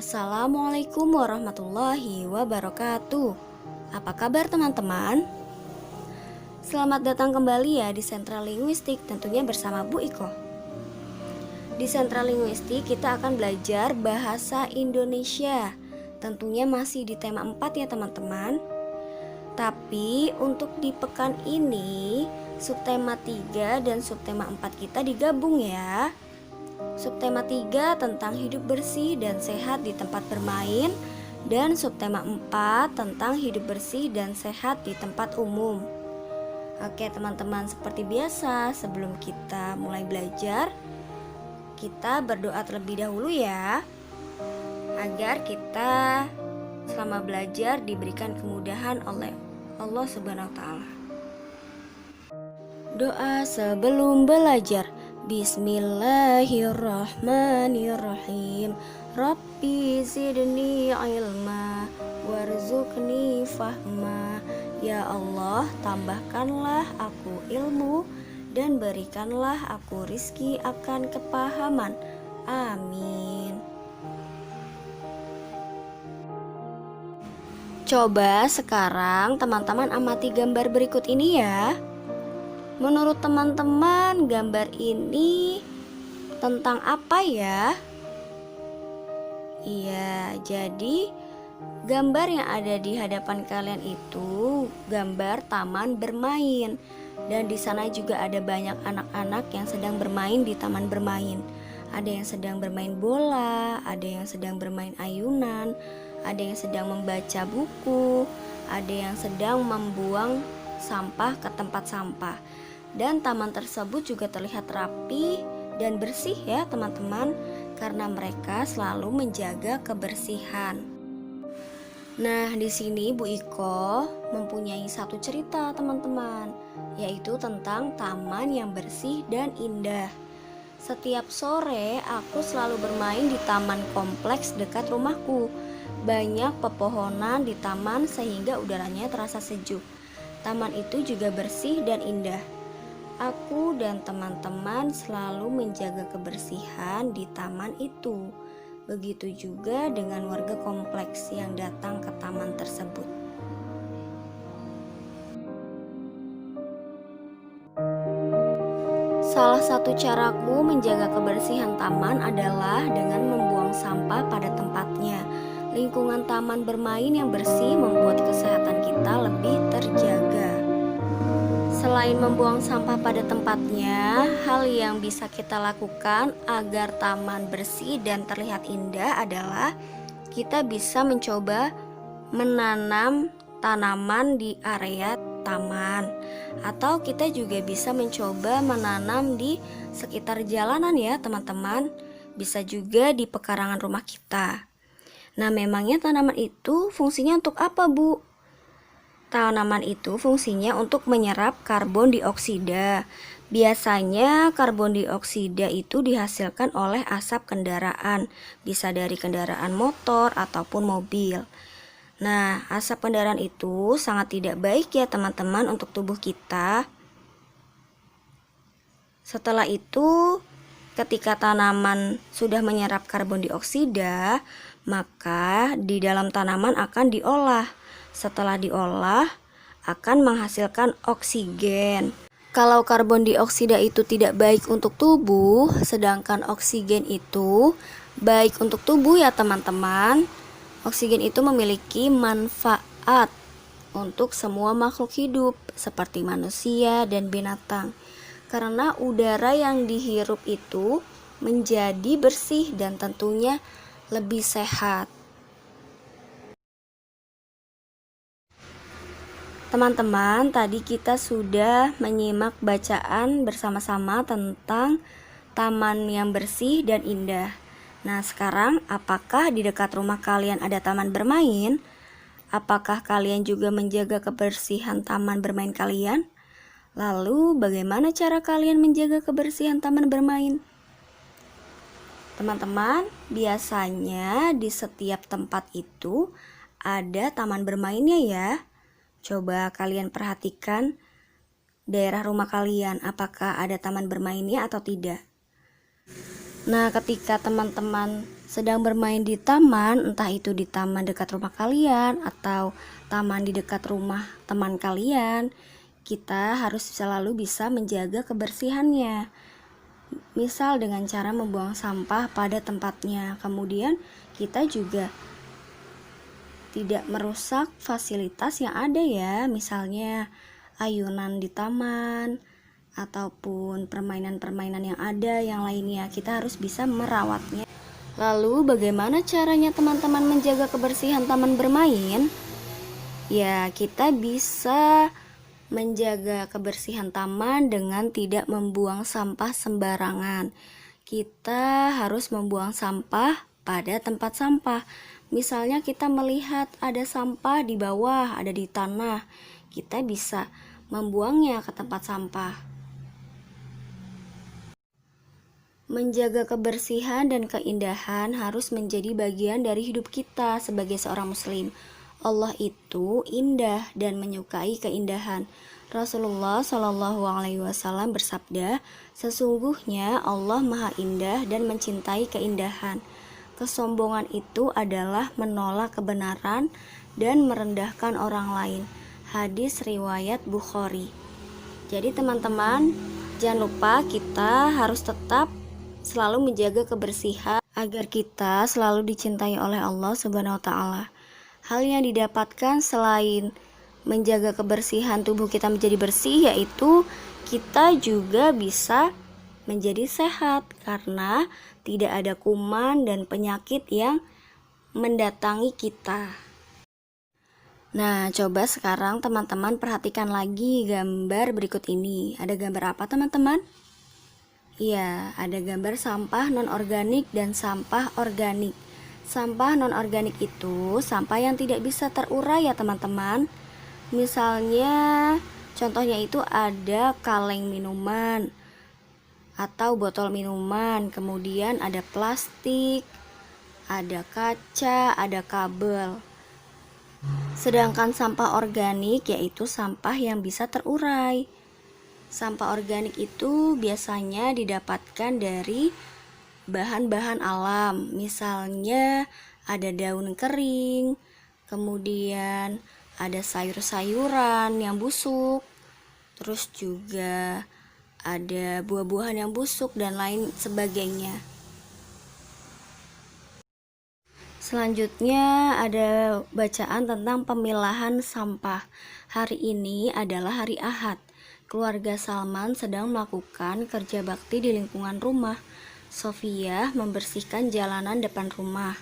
Assalamualaikum warahmatullahi wabarakatuh. Apa kabar teman-teman? Selamat datang kembali ya di Sentra Linguistik, tentunya bersama Bu Iko. Di Sentra Linguistik kita akan belajar bahasa Indonesia. Tentunya masih di tema 4 ya teman-teman. Tapi untuk di pekan ini subtema 3 dan subtema 4 kita digabung ya. Subtema 3 tentang hidup bersih dan sehat di tempat bermain, dan subtema 4 tentang hidup bersih dan sehat di tempat umum. Oke teman-teman, seperti biasa sebelum kita mulai belajar, kita berdoa terlebih dahulu ya, agar kita selama belajar diberikan kemudahan oleh Allah Subhanahu wa Ta'ala. Doa sebelum belajar. Bismillahirrahmanirrahim. Rabbi zidni ilma warzuqni fahma. Ya Allah, tambahkanlah aku ilmu dan berikanlah aku rizki akan kepahaman. Amin. Coba sekarang teman-teman amati gambar berikut ini ya. Menurut teman-teman, gambar ini tentang apa ya? Iya, jadi gambar yang ada di hadapan kalian itu gambar taman bermain. Dan di sana juga ada banyak anak-anak yang sedang bermain di taman bermain. Ada yang sedang bermain bola, ada yang sedang bermain ayunan, ada yang sedang membaca buku, ada yang sedang membuang sampah ke tempat sampah. Dan taman tersebut juga terlihat rapi dan bersih ya teman-teman, karena mereka selalu menjaga kebersihan. Nah, di sini Bu Iko mempunyai satu cerita teman-teman, yaitu tentang taman yang bersih dan indah. Setiap sore aku selalu bermain di taman kompleks dekat rumahku. Banyak pepohonan di taman sehingga udaranya terasa sejuk. Taman itu juga bersih dan indah. Aku dan teman-teman selalu menjaga kebersihan di taman itu. Begitu juga dengan warga kompleks yang datang ke taman tersebut. Salah satu caraku menjaga kebersihan taman adalah dengan membuang sampah pada tempatnya. Lingkungan taman bermain yang bersih membuat kesehatan kita lebih terjaga. Selain membuang sampah pada tempatnya, hal yang bisa kita lakukan agar taman bersih dan terlihat indah adalah kita bisa mencoba menanam tanaman di area taman, atau kita juga bisa mencoba menanam di sekitar jalanan ya teman-teman. Bisa juga di pekarangan rumah kita. Nah, memangnya tanaman itu fungsinya untuk apa, Bu? Tanaman itu fungsinya untuk menyerap karbon dioksida. Biasanya karbon dioksida itu dihasilkan oleh asap kendaraan, bisa dari kendaraan motor ataupun mobil. Nah, asap kendaraan itu sangat tidak baik ya teman-teman untuk tubuh kita. Setelah itu, ketika tanaman sudah menyerap karbon dioksida, maka di dalam tanaman akan diolah. Setelah diolah, akan menghasilkan oksigen. Kalau karbon dioksida itu tidak baik untuk tubuh, sedangkan oksigen itu baik untuk tubuh ya teman-teman. Oksigen itu memiliki manfaat untuk semua makhluk hidup seperti manusia dan binatang. Karena udara yang dihirup itu menjadi bersih dan tentunya lebih sehat. Teman-teman, tadi kita sudah menyimak bacaan bersama-sama tentang taman yang bersih dan indah. Nah, sekarang apakah di dekat rumah kalian ada taman bermain? Apakah kalian juga menjaga kebersihan taman bermain kalian? Lalu, bagaimana cara kalian menjaga kebersihan taman bermain? Teman-teman, biasanya di setiap tempat itu ada taman bermainnya ya. Coba kalian perhatikan daerah rumah kalian, apakah ada taman bermainnya atau tidak. Nah, ketika teman-teman sedang bermain di taman, entah itu di taman dekat rumah kalian atau taman di dekat rumah teman kalian, kita harus selalu bisa menjaga kebersihannya. Misal dengan cara membuang sampah pada tempatnya. Kemudian kita juga tidak merusak fasilitas yang ada ya, misalnya ayunan di taman ataupun permainan-permainan yang ada yang lainnya. Kita harus bisa merawatnya. Lalu bagaimana caranya teman-teman menjaga kebersihan taman bermain? Ya, kita bisa menjaga kebersihan taman dengan tidak membuang sampah sembarangan. Kita harus membuang sampah pada tempat sampah. Misalnya kita melihat ada sampah di bawah, ada di tanah, kita bisa membuangnya ke tempat sampah. Menjaga kebersihan dan keindahan harus menjadi bagian dari hidup kita sebagai seorang muslim. Allah itu indah dan menyukai keindahan. Rasulullah Shallallahu Alaihi Wasallam bersabda, sesungguhnya Allah Maha Indah dan mencintai keindahan. Kesombongan itu adalah menolak kebenaran dan merendahkan orang lain. Hadis riwayat Bukhari. Jadi teman-teman, jangan lupa kita harus tetap selalu menjaga kebersihan agar kita selalu dicintai oleh Allah Subhanahu wa taala. Hal yang didapatkan selain menjaga kebersihan tubuh kita menjadi bersih, yaitu kita juga bisa menjadi sehat karena tidak ada kuman dan penyakit yang mendatangi kita. Nah, coba sekarang teman-teman perhatikan lagi gambar berikut ini. Ada gambar apa teman-teman? Iya, ada gambar sampah non-organik dan sampah organik. Sampah non-organik itu sampah yang tidak bisa terurai ya teman-teman. Misalnya, contohnya itu ada kaleng minuman atau botol minuman, kemudian ada plastik, ada kaca, ada kabel. Sedangkan sampah organik yaitu sampah yang bisa terurai. Sampah organik itu biasanya didapatkan dari bahan-bahan alam, misalnya ada daun kering, kemudian ada sayur-sayuran yang busuk, terus juga ada buah-buahan yang busuk dan lain sebagainya. Selanjutnya ada bacaan tentang pemilahan sampah. Hari ini adalah hari Ahad. Keluarga Salman sedang melakukan kerja bakti di lingkungan rumah. Sofia membersihkan jalanan depan rumah.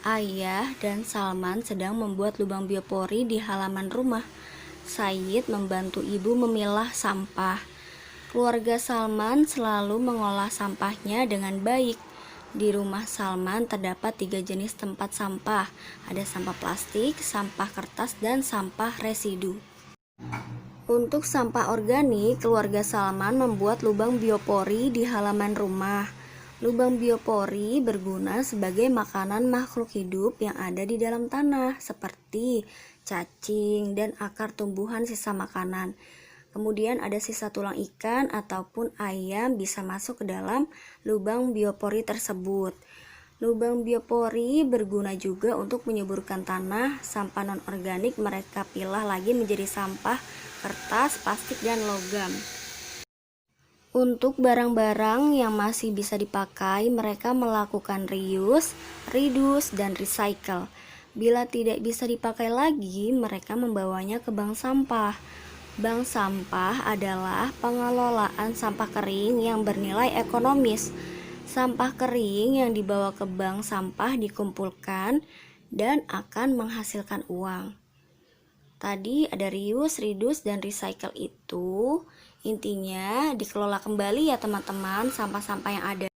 Ayah dan Salman sedang membuat lubang biopori di halaman rumah. Said membantu ibu memilah sampah. Keluarga Salman selalu mengolah sampahnya dengan baik. Di rumah Salman terdapat 3 jenis tempat sampah. Ada sampah plastik, sampah kertas, dan sampah residu. Untuk sampah organik, keluarga Salman membuat lubang biopori di halaman rumah. Lubang biopori berguna sebagai makanan makhluk hidup yang ada di dalam tanah, seperti cacing dan akar tumbuhan sisa makanan. Kemudian ada sisa tulang ikan ataupun ayam bisa masuk ke dalam lubang biopori tersebut. Lubang biopori berguna juga untuk menyuburkan tanah. Sampah non-organik mereka pilah lagi menjadi sampah kertas, plastik, dan logam. Untuk barang-barang yang masih bisa dipakai, mereka melakukan reuse, reduce, dan recycle. Bila tidak bisa dipakai lagi, mereka membawanya ke bank sampah. Bank sampah adalah pengelolaan sampah kering yang bernilai ekonomis. Sampah kering yang dibawa ke bank sampah dikumpulkan dan akan menghasilkan uang. Tadi ada reuse, reduce, dan recycle itu intinya dikelola kembali ya teman-teman sampah-sampah yang ada.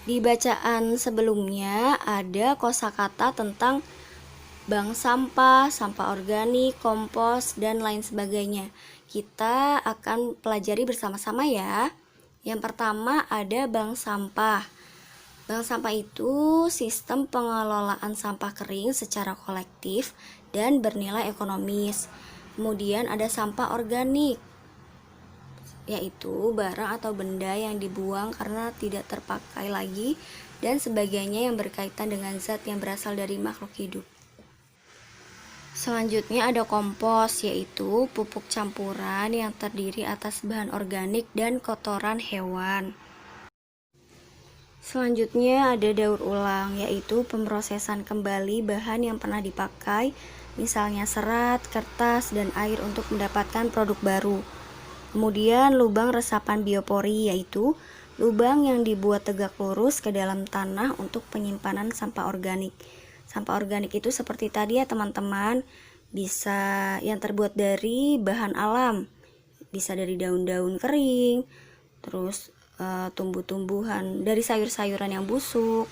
Di bacaan sebelumnya ada kosakata tentang bank sampah, sampah organik, kompos, dan lain sebagainya. Kita akan pelajari bersama-sama ya. Yang pertama ada bank sampah. Bank sampah itu sistem pengelolaan sampah kering secara kolektif dan bernilai ekonomis. Kemudian ada sampah organik, yaitu barang atau benda yang dibuang karena tidak terpakai lagi dan sebagainya yang berkaitan dengan zat yang berasal dari makhluk hidup. Selanjutnya ada kompos, yaitu pupuk campuran yang terdiri atas bahan organik dan kotoran hewan. Selanjutnya ada daur ulang, yaitu pemrosesan kembali bahan yang pernah dipakai, misalnya serat, kertas, dan air untuk mendapatkan produk baru. Kemudian lubang resapan biopori, yaitu lubang yang dibuat tegak lurus ke dalam tanah untuk penyimpanan sampah organik. Sampah organik itu seperti tadi ya teman-teman, bisa yang terbuat dari bahan alam, bisa dari daun-daun kering, terus tumbuh-tumbuhan, dari sayur-sayuran yang busuk,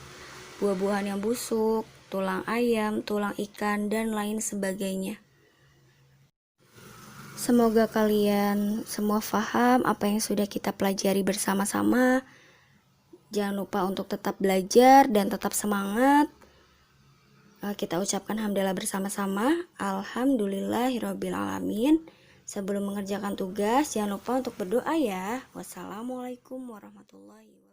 buah-buahan yang busuk, tulang ayam, tulang ikan, dan lain sebagainya. Semoga kalian semua paham apa yang sudah kita pelajari bersama-sama. Jangan lupa untuk tetap belajar dan tetap semangat. Kita ucapkan hamdalah bersama-sama. Alhamdulillahirrabbilalamin. Sebelum mengerjakan tugas, jangan lupa untuk berdoa ya. Wassalamualaikum warahmatullahi wabarakatuh.